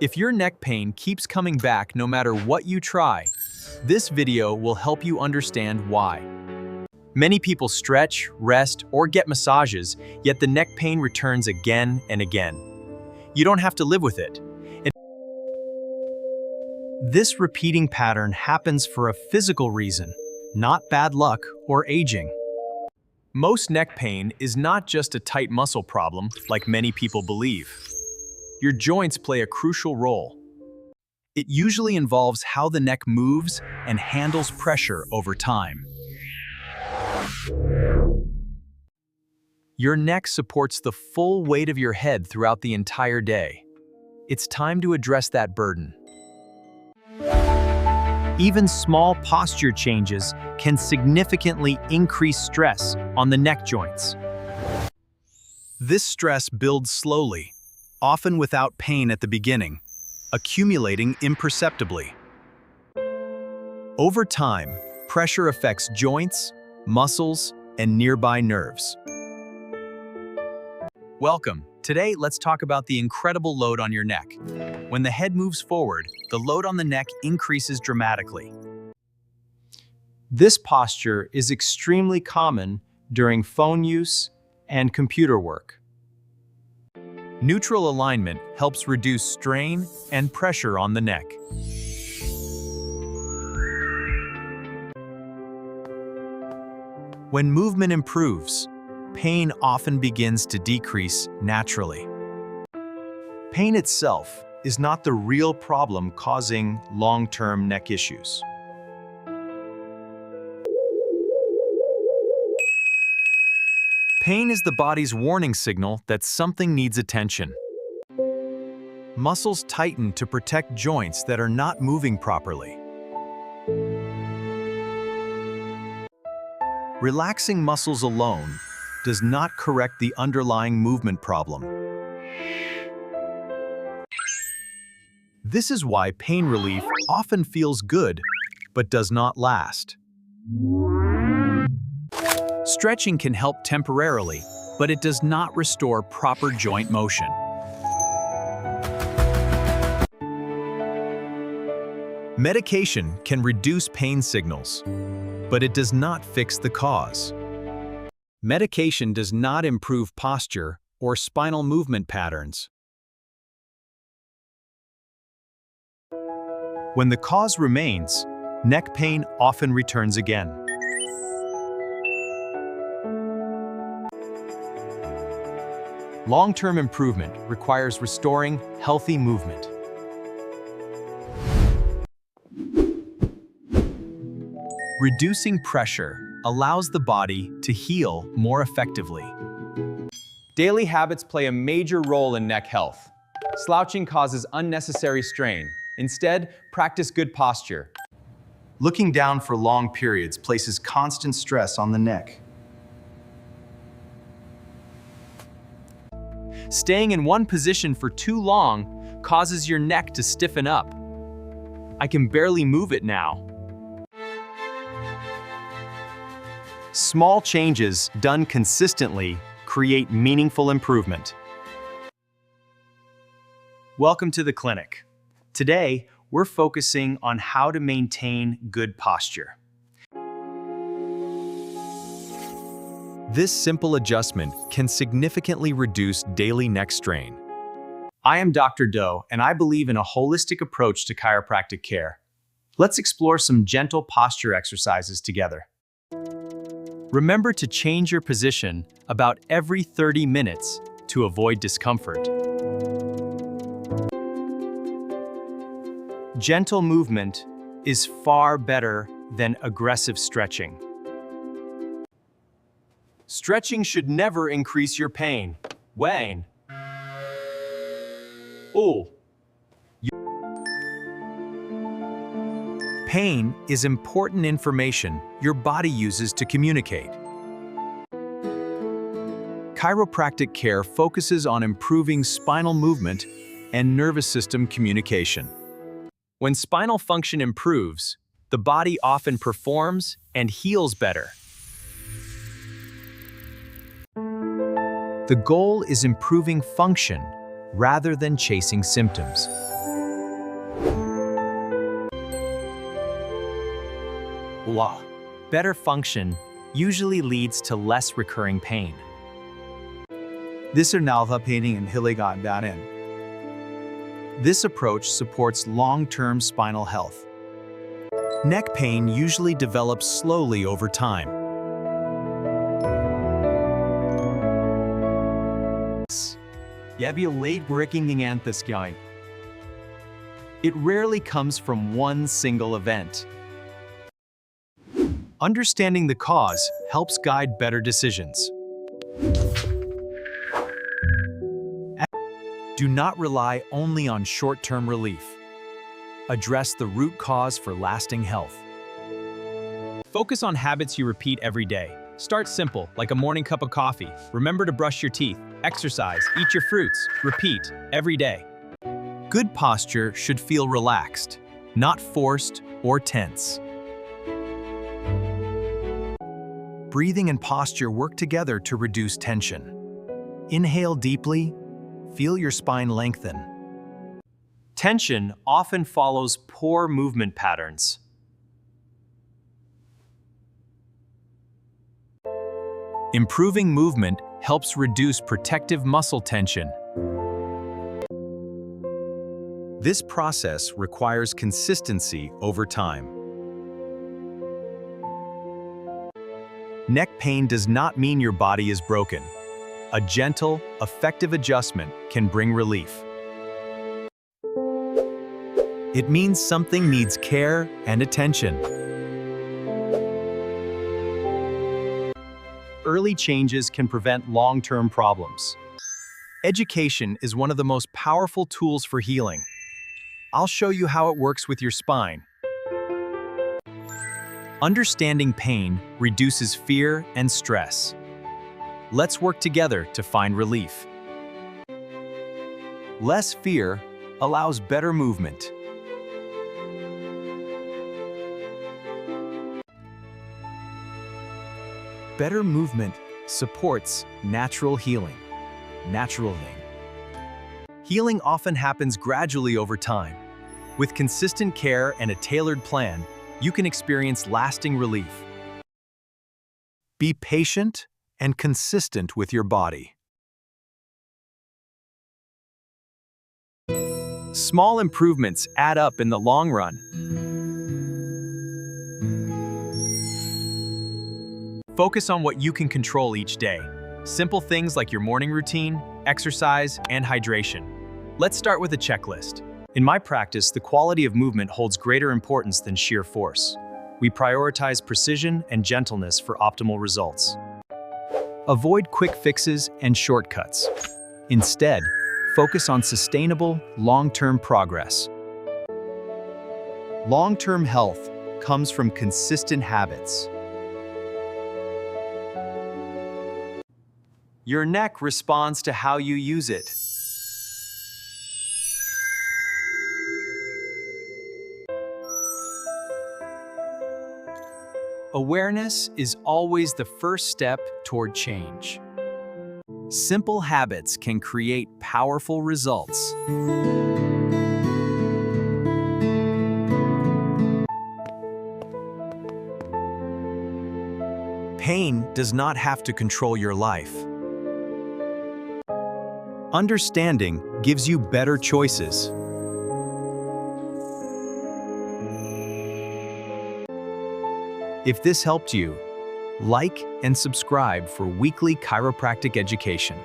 If your neck pain keeps coming back no matter what you try, this video will help you understand why. Many people stretch, rest, or get massages, yet the neck pain returns again and again. You don't have to live with it. This repeating pattern happens for a physical reason, not bad luck or aging. Most neck pain is not just a tight muscle problem, like many people believe. Your joints play a crucial role. It usually involves how the neck moves and handles pressure over time. Your neck supports the full weight of your head throughout the entire day. It's time to address that burden. Even small posture changes can significantly increase stress on the neck joints. This stress builds slowly, often without pain at the beginning, accumulating imperceptibly. Over time, pressure affects joints, muscles, and nearby nerves. Welcome. Today, let's talk about the incredible load on your neck. When the head moves forward, the load on the neck increases dramatically. This posture is extremely common during phone use and computer work. Neutral alignment helps reduce strain and pressure on the neck. When movement improves, pain often begins to decrease naturally. Pain itself is not the real problem causing long-term neck issues. Pain is the body's warning signal that something needs attention. Muscles tighten to protect joints that are not moving properly. Relaxing muscles alone does not correct the underlying movement problem. This is why pain relief often feels good, but does not last. Stretching can help temporarily, but it does not restore proper joint motion. Medication can reduce pain signals, but it does not fix the cause. Medication does not improve posture or spinal movement patterns. When the cause remains, neck pain often returns again. Long-term improvement requires restoring healthy movement. Reducing pressure allows the body to heal more effectively. Daily habits play a major role in neck health. Slouching causes unnecessary strain. Instead, practice good posture. Looking down for long periods places constant stress on the neck. Staying in one position for too long causes your neck to stiffen up. I can barely move it now. Small changes done consistently create meaningful improvement. Welcome to the clinic. Today, we're focusing on how to maintain good posture. This simple adjustment can significantly reduce daily neck strain. I am Dr. Doe, and I believe in a holistic approach to chiropractic care. Let's explore some gentle posture exercises together. Remember to change your position about every 30 minutes to avoid discomfort. Gentle movement is far better than aggressive stretching. Stretching should never increase your pain. Wayne. Ooh. Pain is important information your body uses to communicate. Chiropractic care focuses on improving spinal movement and nervous system communication. When spinal function improves, the body often performs and heals better. The goal is improving function rather than chasing symptoms. Better function usually leads to less recurring pain. This approach supports long-term spinal health. Neck pain usually develops slowly over time. It rarely comes from one single event. Understanding the cause helps guide better decisions. Do not rely only on short-term relief. Address the root cause for lasting health. Focus on habits you repeat every day. Start simple, like a morning cup of coffee. Remember to brush your teeth, exercise, eat your fruits. Repeat every day. Good posture should feel relaxed, not forced or tense. Breathing and posture work together to reduce tension. Inhale deeply, feel your spine lengthen. Tension often follows poor movement patterns. Improving movement helps reduce protective muscle tension. This process requires consistency over time. Neck pain does not mean your body is broken. A gentle, effective adjustment can bring relief. It means something needs care and attention. Early changes can prevent long-term problems. Education is one of the most powerful tools for healing. I'll show you how it works with your spine. Understanding pain reduces fear and stress. Let's work together to find relief. Less fear allows better movement. Better movement supports natural healing. Healing often happens gradually over time. With consistent care and a tailored plan, you can experience lasting relief. Be patient and consistent with your body. Small improvements add up in the long run. Focus on what you can control each day. Simple things like your morning routine, exercise, and hydration. Let's start with a checklist. In my practice, the quality of movement holds greater importance than sheer force. We prioritize precision and gentleness for optimal results. Avoid quick fixes and shortcuts. Instead, focus on sustainable, long-term progress. Long-term health comes from consistent habits. Your neck responds to how you use it. Awareness is always the first step toward change. Simple habits can create powerful results. Pain does not have to control your life. Understanding gives you better choices. If this helped you, like and subscribe for weekly chiropractic education.